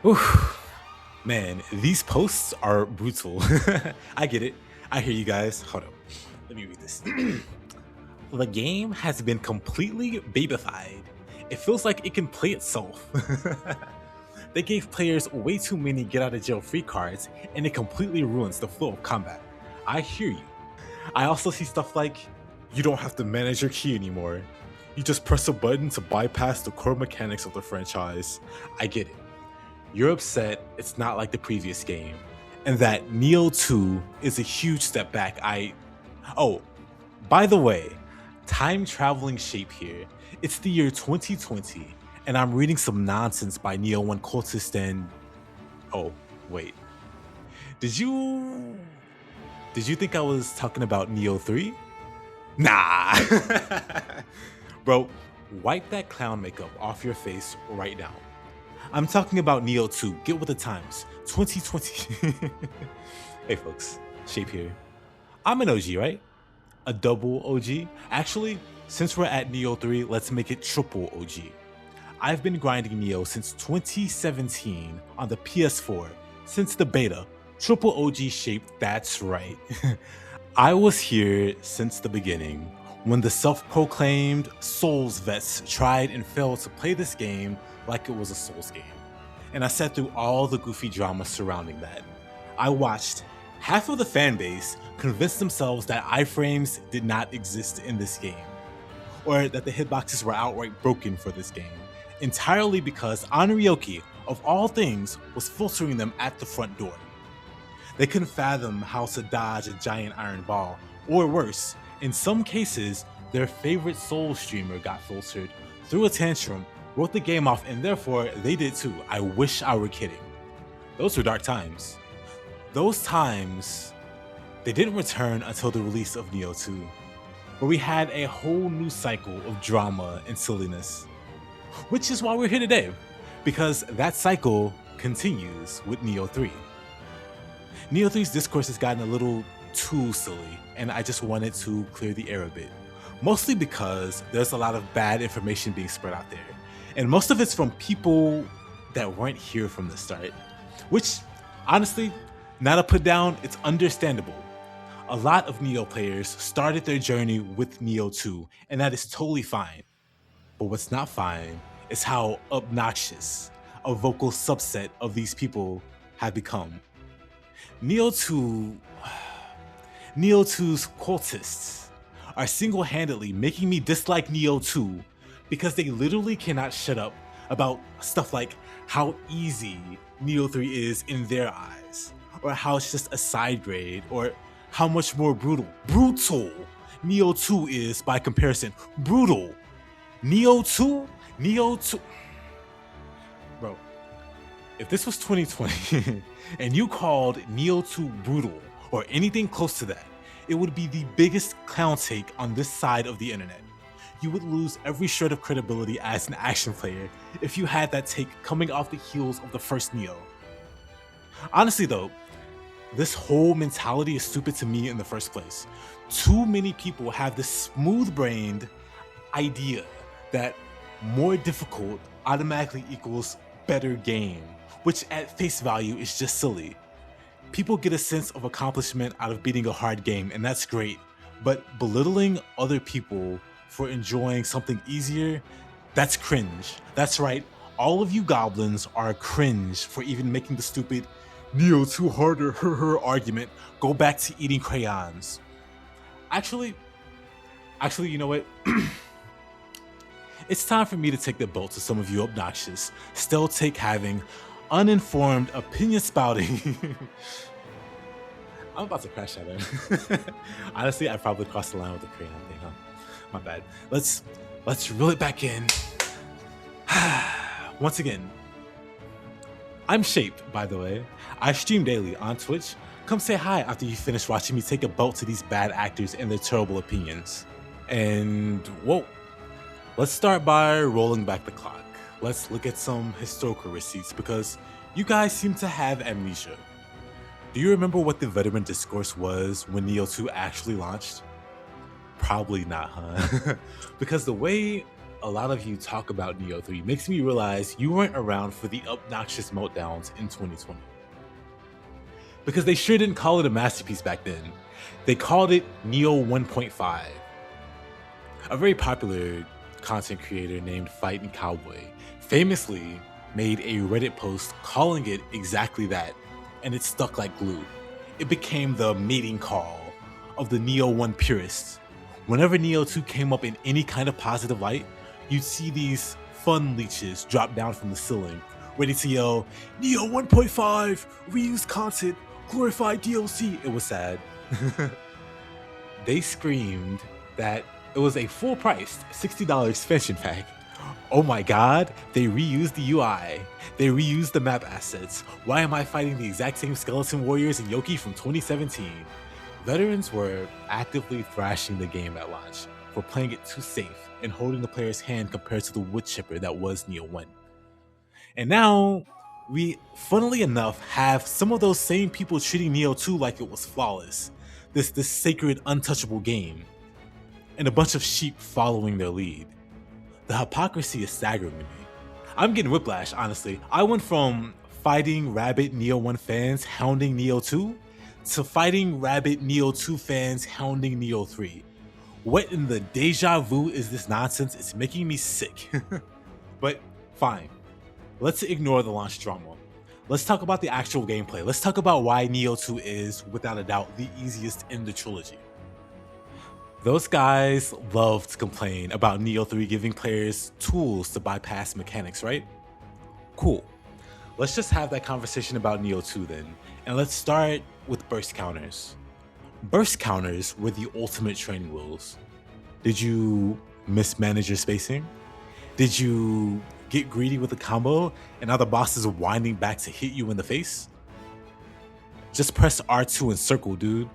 Oof. Man, these posts are brutal. I get it. I hear you guys. Hold up. Let me read this. The game has been completely babified. It feels like it can play itself. They gave players way too many get out of jail free cards, and it completely ruins the flow of combat. I hear you. I also see stuff like you don't have to manage your key anymore. You just press a button to bypass the core mechanics of the franchise. I get it. You're upset it's not like the previous game, and that Nioh 2 is a huge step back. Oh, by the way, time traveling shape here. It's the year 2020, and I'm reading some nonsense by Neo 1 cultist and oh, wait. Did you think I was talking about Neo 3? Nah. Bro, wipe that clown makeup off your face right now. I'm talking about Neo 2. Get with the times. 2020. Hey folks, Shape here. I'm an OG, right? A double OG? Actually, since we're at Neo 3, let's make it triple OG. I've been grinding Neo since 2017 on the PS4, since the beta. Triple OG Shape, that's right. I was here since the beginning, when the self-proclaimed Souls vets tried and failed to play this game like it was a Souls game. And I sat through all the goofy drama surrounding that. I watched half of the fanbase convince themselves that iframes did not exist in this game, or that the hitboxes were outright broken for this game, entirely because Anryoki, of all things, was filtering them at the front door. They couldn't fathom how to dodge a giant iron ball, or worse, in some cases, their favorite Soul streamer got filtered, threw a tantrum, wrote the game off, and therefore they did too. I wish I were kidding. Those were dark times. Those times, they didn't return until the release of Neo 2, where we had a whole new cycle of drama and silliness. Which is why we're here today, because that cycle continues with Neo 3. Neo 3's discourse has gotten a little too silly, and I just wanted to clear the air a bit. Mostly because there's a lot of bad information being spread out there, and most of it's from people that weren't here from the start. Which, honestly, not to put down, it's understandable. A lot of Neo players started their journey with Neo 2, and that is totally fine. But what's not fine is how obnoxious a vocal subset of these people have become. Neo 2's cultists are single-handedly making me dislike Neo 2 because they literally cannot shut up about stuff like how easy Neo 3 is in their eyes, or how it's just a side grade, or how much more brutal Neo 2 is by comparison. Brutal. Neo 2? Bro, if this was 2020 and you called Neo 2 brutal or anything close to that, it would be the biggest clown take on this side of the internet. You would lose every shred of credibility as an action player if you had that take coming off the heels of the first Neo. Honestly though, this whole mentality is stupid to me in the first place. Too many people have this smooth-brained idea that more difficult automatically equals better game, which at face value is just silly. People get a sense of accomplishment out of beating a hard game, and that's great, but belittling other people for enjoying something easier, that's cringe. That's right, all of you goblins are cringe for even making the stupid Neo 2 harder argument go back to eating crayons. Actually, you know what? It's time for me to take the bolt to some of you obnoxious, still take having, uninformed, opinion spouting. I'm about to crash that in. Honestly, I probably crossed the line with the crayon thing, huh? My bad. Let's reel it back in. Once again, I'm Shape, by the way. I stream daily on Twitch. Come say hi after you finish watching me take a belt to these bad actors and their terrible opinions. And, whoa. Let's start by rolling back the clock. Let's look at some historical receipts because you guys seem to have amnesia. Do you remember what the veteran discourse was when Neo 2 actually launched? Probably not, huh? Because the way a lot of you talk about Nioh 3 makes me realize you weren't around for the obnoxious meltdowns in 2020. Because they sure didn't call it a masterpiece back then. They called it Nioh 1.5. A very popular content creator named Fightin' Cowboy famously made a Reddit post calling it exactly that, and it stuck like glue. It became the mating call of the Nioh 1 purists. Whenever Nioh 2 came up in any kind of positive light, you'd see these fun leeches drop down from the ceiling, ready to yell, Nioh 1.5, reused content, glorified DLC. It was sad. They screamed that it was a full-priced $60 expansion pack. Oh my god, they reused the UI. They reused the map assets. Why am I fighting the exact same skeleton warriors and Yokai from 2017? Veterans were actively thrashing the game at launch for playing it too safe and holding the player's hand compared to the wood chipper that was Nioh 1. And now, we, funnily enough, have some of those same people treating Nioh 2 like it was flawless. This sacred, untouchable game. And a bunch of sheep following their lead. The hypocrisy is staggering to me. I'm getting whiplash, honestly. I went from fighting rabid Nioh 1 fans hounding Nioh 2 to fighting rabid Nioh 2 fans hounding Nioh 3. What in the deja vu is this nonsense? It's making me sick. But fine. Let's ignore the launch drama. Let's talk about the actual gameplay. Let's talk about why Nioh 2 is, without a doubt, the easiest in the trilogy. Those guys love to complain about Nioh 3 giving players tools to bypass mechanics, right? Cool. Let's just have that conversation about Nioh 2 then, and let's start with burst counters. Burst counters were the ultimate training wheels. Did you mismanage your spacing? Did you get greedy with a combo and now the boss is winding back to hit you in the face? Just press R2 and circle, dude.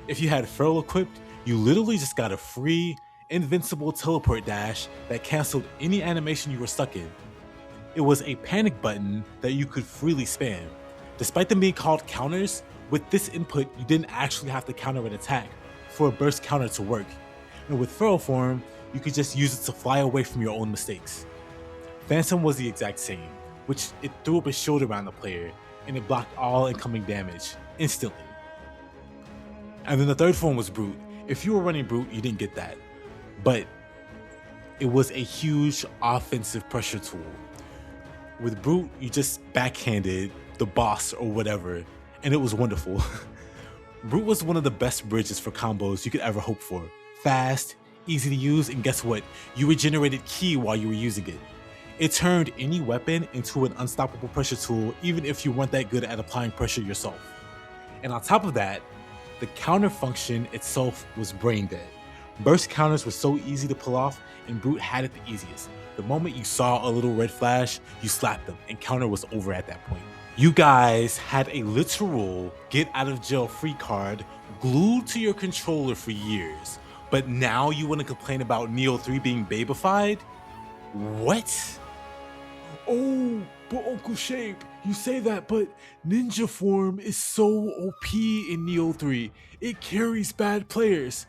If you had Ferrell equipped, you literally just got a free, invincible teleport dash that canceled any animation you were stuck in. It was a panic button that you could freely spam. Despite them being called counters, with this input, you didn't actually have to counter an attack for a burst counter to work. And with Ferrell form, you could just use it to fly away from your own mistakes. Phantom was the exact same, which it threw up a shield around the player, and it blocked all incoming damage instantly. And then the third form was Brute. If you were running Brute, you didn't get that. But it was a huge offensive pressure tool. With Brute, you just backhanded the boss or whatever, and it was wonderful. Brute was one of the best bridges for combos you could ever hope for. Fast, easy to use, and guess what? You regenerated ki while you were using it. It turned any weapon into an unstoppable pressure tool, even if you weren't that good at applying pressure yourself. And on top of that, the counter function itself was brain dead. Burst counters were so easy to pull off, and Brute had it the easiest. The moment you saw a little red flash, you slapped them, and counter was over at that point. You guys had a literal get out of jail free card glued to your controller for years, but now you want to complain about Nioh 3 being babified? What? Oh, but Uncle Shape, you say that, but ninja form is so OP in Nioh 3. It carries bad players.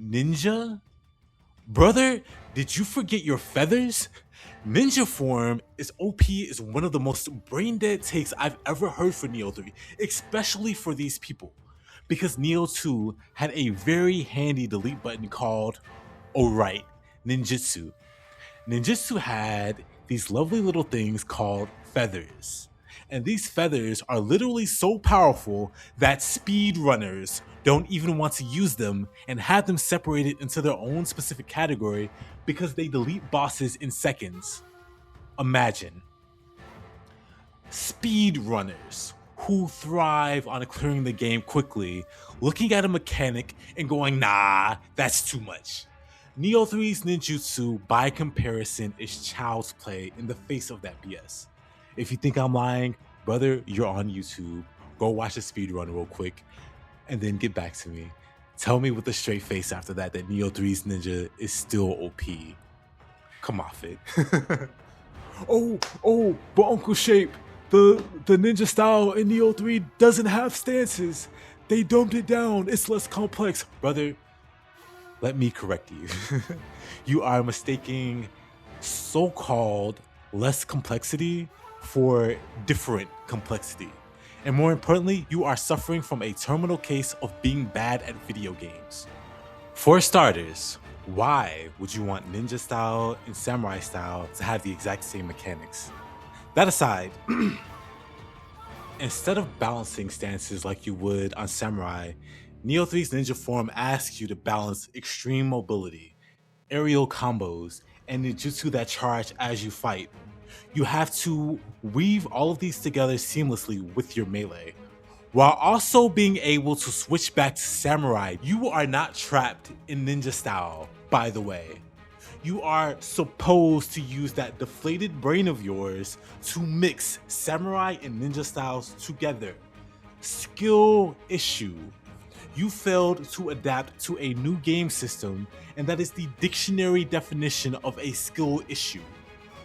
Ninja? Brother, did you forget your feathers? Ninja form is OP is one of the most brain dead takes I've ever heard for Nioh 3, especially for these people. Because Nioh 2 had a very handy delete button called, oh right, ninjutsu. Ninjutsu had these lovely little things called feathers. And these feathers are literally so powerful that speedrunners don't even want to use them and have them separated into their own specific category because they delete bosses in seconds. Imagine. Speedrunners who thrive on clearing the game quickly, looking at a mechanic and going, nah, that's too much. Nioh 3's ninjutsu, by comparison, is child's play in the face of that BS. If you think I'm lying, brother, you're on YouTube. Go watch a speedrun real quick, and then get back to me. Tell me with a straight face after that Nioh 3's ninja is still OP. Come off it. oh, but Uncle Shape, the ninja style in Nioh 3 doesn't have stances. They dumbed it down. It's less complex. Brother, let me correct you. You are mistaking so-called less complexity for different complexity. And more importantly, you are suffering from a terminal case of being bad at video games. For starters, why would you want ninja style and samurai style to have the exact same mechanics? That aside, instead of balancing stances like you would on samurai, Nioh 3's ninja form asks you to balance extreme mobility, aerial combos, and ninjutsu that charge as you fight. You have to weave all of these together seamlessly with your melee, while also being able to switch back to samurai. You are not trapped in ninja style, by the way. You are supposed to use that deflated brain of yours to mix samurai and ninja styles together. Skill issue. You failed to adapt to a new game system, and that is the dictionary definition of a skill issue.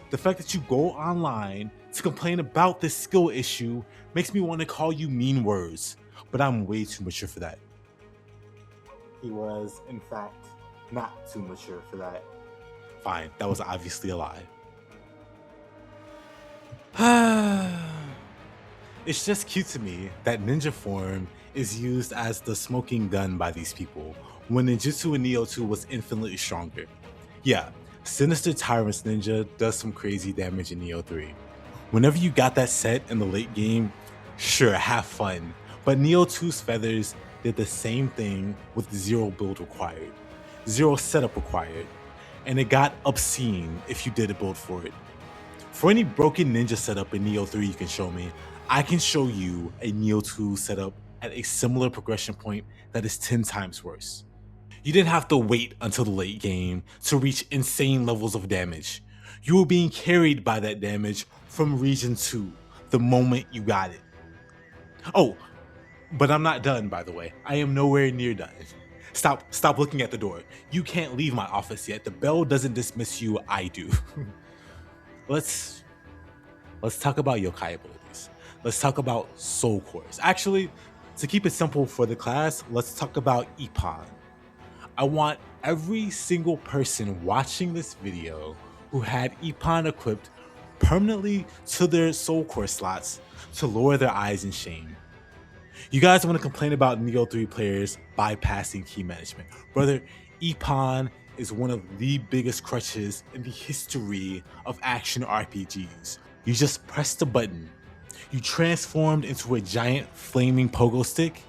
The fact that you go online to complain about this skill issue makes me want to call you mean words, but I'm way too mature for that. He was, in fact, not too mature for that. Fine, that was obviously a lie. It's just cute to me that ninja form is used as the smoking gun by these people, when ninjutsu in Nioh 2 was infinitely stronger. Yeah, Sinister Tyrant's ninja does some crazy damage in Nioh 3. Whenever you got that set in the late game, sure, have fun, but Nioh 2's feathers did the same thing with zero build required, zero setup required, and it got obscene if you did a build for it. For any broken ninja setup in Nioh 3 you can show me, I can show you a Nioh 2 setup at a similar progression point that is 10 times worse. You didn't have to wait until the late game to reach insane levels of damage. You were being carried by that damage from region 2 the moment you got it. Oh, but I'm not done, by the way. I am nowhere near done. Stop looking at the door. You can't leave my office yet. The bell doesn't dismiss you, I do. Let's talk about yokai abilities. Let's talk about soul cores. Actually, to keep it simple for the class, let's talk about Ippon. I want every single person watching this video who had Ippon equipped permanently to their soul core slots to lower their eyes in shame. You guys want to complain about Nioh 3 players bypassing key management. Brother, Ippon is one of the biggest crutches in the history of action RPGs. You just pressed the button. You transformed into a giant flaming pogo stick,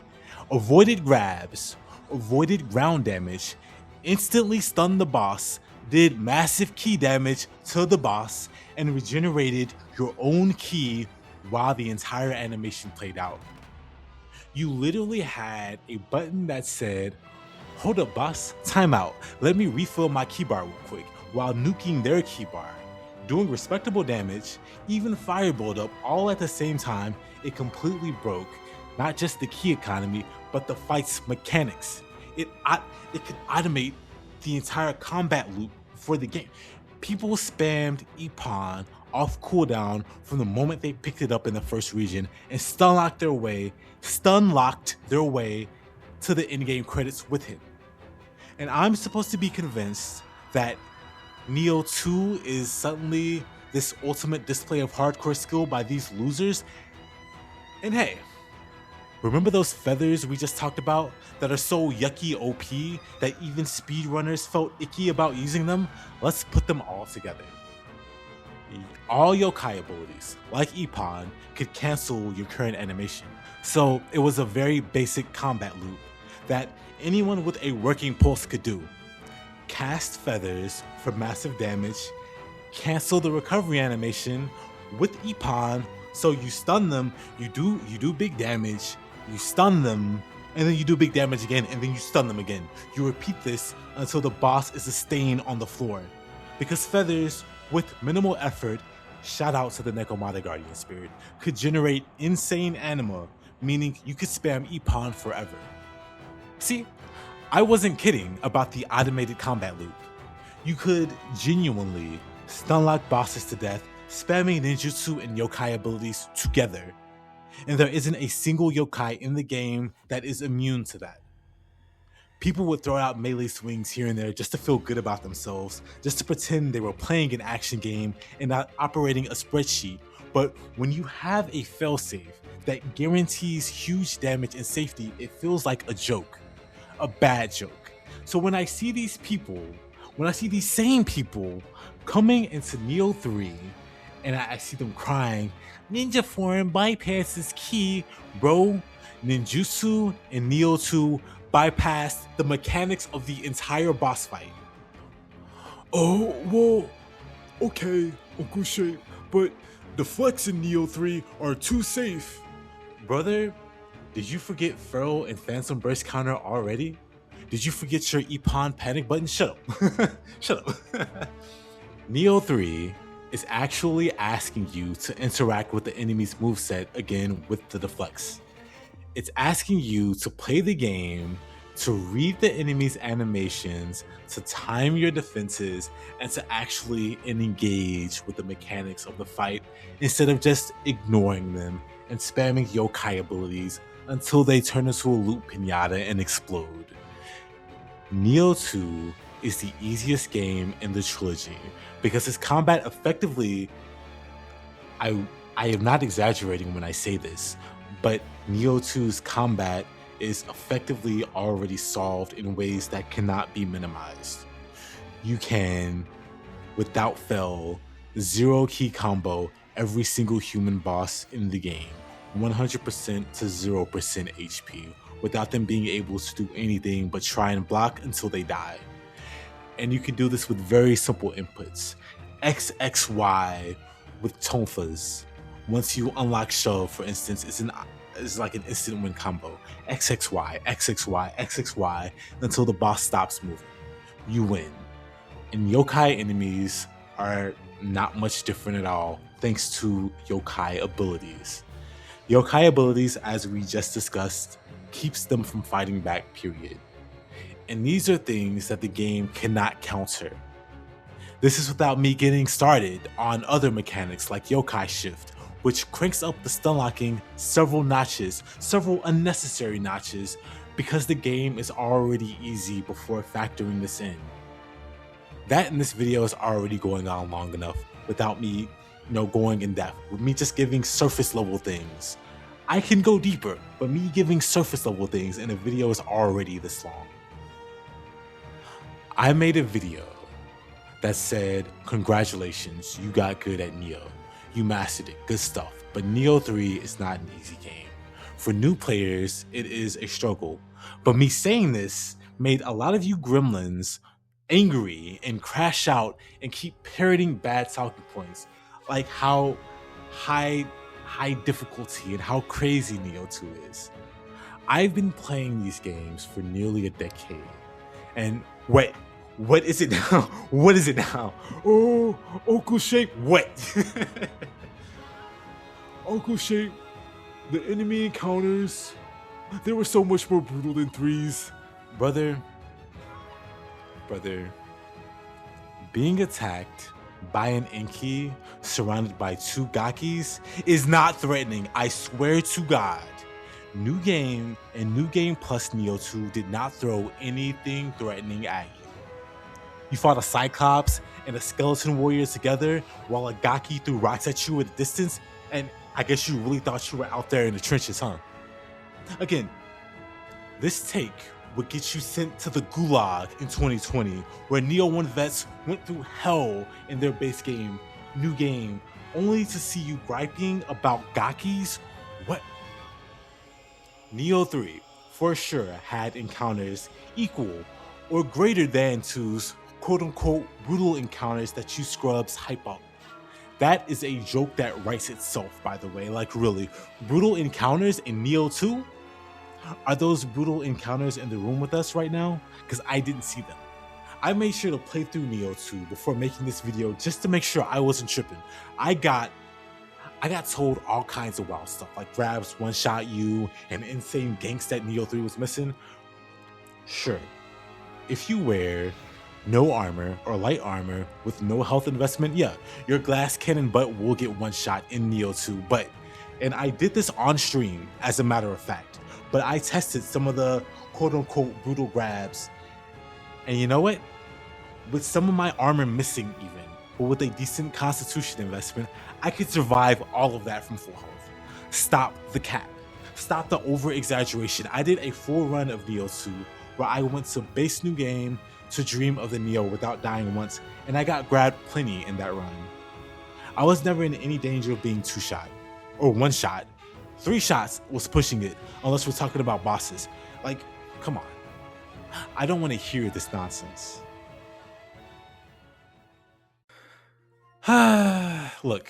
avoided grabs, avoided ground damage, instantly stunned the boss, did massive key damage to the boss, and regenerated your own key while the entire animation played out. You literally had a button that said, "Hold up boss, time out, let me refill my keybar real quick," while nuking their keybar, doing respectable damage, even fire buildup all at the same time. It completely broke not just the key economy, but the fight's mechanics. It could automate the entire combat loop for the game. People spammed Ippon off cooldown from the moment they picked it up in the first region and stun locked their way to the in-game credits with him. And I'm supposed to be convinced that Nioh 2 is suddenly this ultimate display of hardcore skill by these losers. And hey, remember those feathers we just talked about that are so yucky OP that even speedrunners felt icky about using them? Let's put them all together. All yokai abilities, like Ippon, could cancel your current animation. So it was a very basic combat loop that anyone with a working pulse could do. Cast feathers for massive damage, cancel the recovery animation with Ippon, so you stun them, you do big damage, you stun them, and then you do big damage again, and then you stun them again. You repeat this until the boss is a stain on the floor. Because feathers, with minimal effort, shout out to the Nekomata Guardian Spirit, could generate insane anima, meaning you could spam Ippon forever. See, I wasn't kidding about the automated combat loop. You could genuinely stun lock bosses to death, spamming ninjutsu and yokai abilities together. And there isn't a single yokai in the game that is immune to that. People would throw out melee swings here and there just to feel good about themselves, just to pretend they were playing an action game and not operating a spreadsheet. But when you have a failsafe that guarantees huge damage and safety, it feels like a joke, a bad joke. So when I see these same people coming into Nioh 3 and I see them crying, Ninja form bypasses key, bro. Ninjutsu and Nioh 2 bypassed the mechanics of the entire boss fight. Oh, well, okay, Uncle Shape, but the flex in Nioh 3 are too safe. Brother, did you forget Feral and Phantom Burst counter already? Did you forget your Ippon panic button? Shut up. Shut up. Nioh 3 is actually asking you to interact with the enemy's moveset again with the deflects. It's asking you to play the game, to read the enemy's animations, to time your defenses, and to actually engage with the mechanics of the fight instead of just ignoring them and spamming yokai abilities until they turn into a loot pinata and explode. Nioh 2 is the easiest game in the trilogy because its combat effectively, I am not exaggerating when I say this, but Nioh 2's combat is effectively already solved in ways that cannot be minimized. You can, without fail, 0 key combo every single human boss in the game, 100% to 0% HP, without them being able to do anything but try and block until they die. And you can do this with very simple inputs. XXY with tonfas. Once you unlock shove, for instance, it's like an instant win combo. XXY, XXY, XXY until the boss stops moving. You win. And yokai enemies are not much different at all, thanks to yokai abilities. Yokai abilities, as we just discussed, keeps them from fighting back, period. And these are things that the game cannot counter. This is without me getting started on other mechanics like yokai shift, which cranks up the stun locking several notches, several unnecessary notches, because the game is already easy before factoring this in. That in this video is already going on long enough without me, going in depth, with me just giving surface level things. I can go deeper, but me giving surface level things in a video is already this long. I made a video that said, congratulations, you got good at Nioh. You mastered it, good stuff. But Nioh 3 is not an easy game. For new players, it is a struggle. But me saying this made a lot of you gremlins angry and crash out and keep parroting bad talking points, like how high difficulty and how crazy Nioh 2 is. I've been playing these games for nearly a decade. And what is it now? What is it now? Oh, Uncle Shape, What? Uncle Shape, the enemy encounters, they were so much more brutal than 3's. Brother, being attacked by an Inki surrounded by 2 Gakis is not threatening, I swear to God. New Game and New Game Plus Nioh 2 did not throw anything threatening at you. You fought a Cyclops and a Skeleton Warrior together while a Gaki threw rocks at you at a distance, and I guess you really thought you were out there in the trenches, huh? Again, this take would get you sent to the Gulag in 2020, where Nioh 1 vets went through hell in their base game, New Game, only to see you griping about Gakis? What? Nioh 3, for sure, had encounters equal or greater than 2's quote-unquote brutal encounters that you scrubs hype up. That is a joke that writes itself, by the way. Like, really, brutal encounters in Nioh 2? Are those brutal encounters in the room with us right now? Because I didn't see them. I made sure to play through Nioh 2 before making this video just to make sure I wasn't tripping. I got told all kinds of wild stuff, like grabs one-shot you and insane ganks that Nioh 3 was missing. Sure, if you wear no armor or light armor with no health investment, yeah, your glass cannon butt will get one shot in Nioh 2, and I did this on stream as a matter of fact, but I tested some of the quote-unquote brutal grabs. And you know what? With some of my armor missing even, but with a decent constitution investment, I could survive all of that from full health. Stop the cap. Stop the over-exaggeration. I did a full run of Nioh 2 where I went to base new game to dream of the Nioh without dying once, and I got grabbed plenty in that run. I was never in any danger of being 2-shot or 1-shot. 3 shots was pushing it, unless we're talking about bosses. Like, come on. I don't want to hear this nonsense. Look,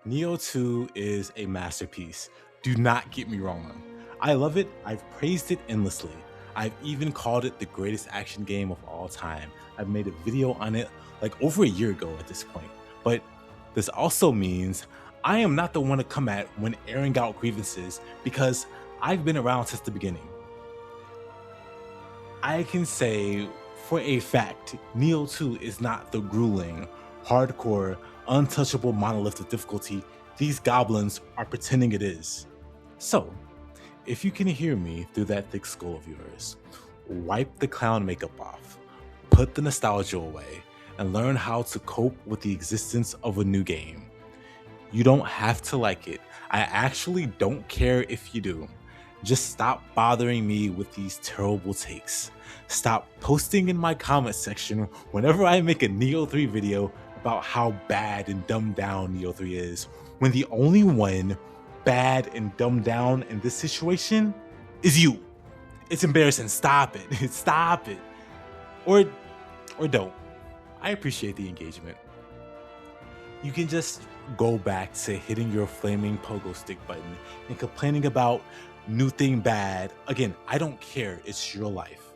Nioh 2 is a masterpiece. Do not get me wrong. I love it. I've praised it endlessly. I've even called it the greatest action game of all time. I've made a video on it like over a year ago at this point. But this also means I am not the one to come at when airing out grievances because I've been around since the beginning. I can say for a fact, Nioh 2 is not the grueling, hardcore, untouchable monolith of difficulty these goblins are pretending it is. So, if you can hear me through that thick skull of yours, wipe the clown makeup off, put the nostalgia away, and learn how to cope with the existence of a new game. You don't have to like it. I actually don't care if you do. Just stop bothering me with these terrible takes. Stop posting in my comment section whenever I make a Nioh 3 video about how bad and dumbed down Nioh 3 is, when the only one bad and dumbed down in this situation is you. It's embarrassing. Stop it. Stop it. Or don't. I appreciate the engagement. You can just go back to hitting your flaming pogo stick button and complaining about new thing bad. Again, I don't care. It's your life.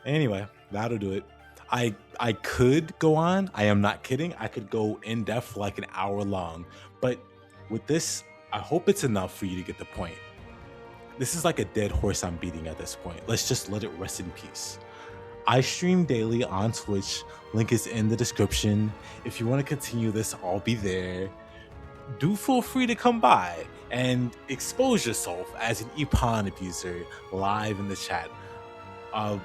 Anyway, that'll do it. I could go on. I am not kidding. I could go in depth for like an hour long. But with this, I hope it's enough for you to get the point. This is like a dead horse I'm beating at this point. Let's just let it rest in peace. I stream daily on Twitch. Link is in the description. If you want to continue this, I'll be there. Do feel free to come by and expose yourself as an Ippon abuser live in the chat. I'll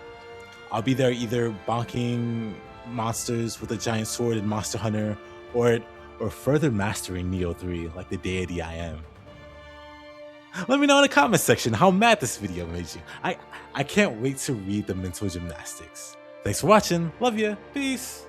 be there either bonking monsters with a giant sword in Monster Hunter or further mastering Nioh 3 like the deity I am. Let me know in the comment section how mad this video made you. I can't wait to read the mental gymnastics. Thanks for watching. Love ya. Peace.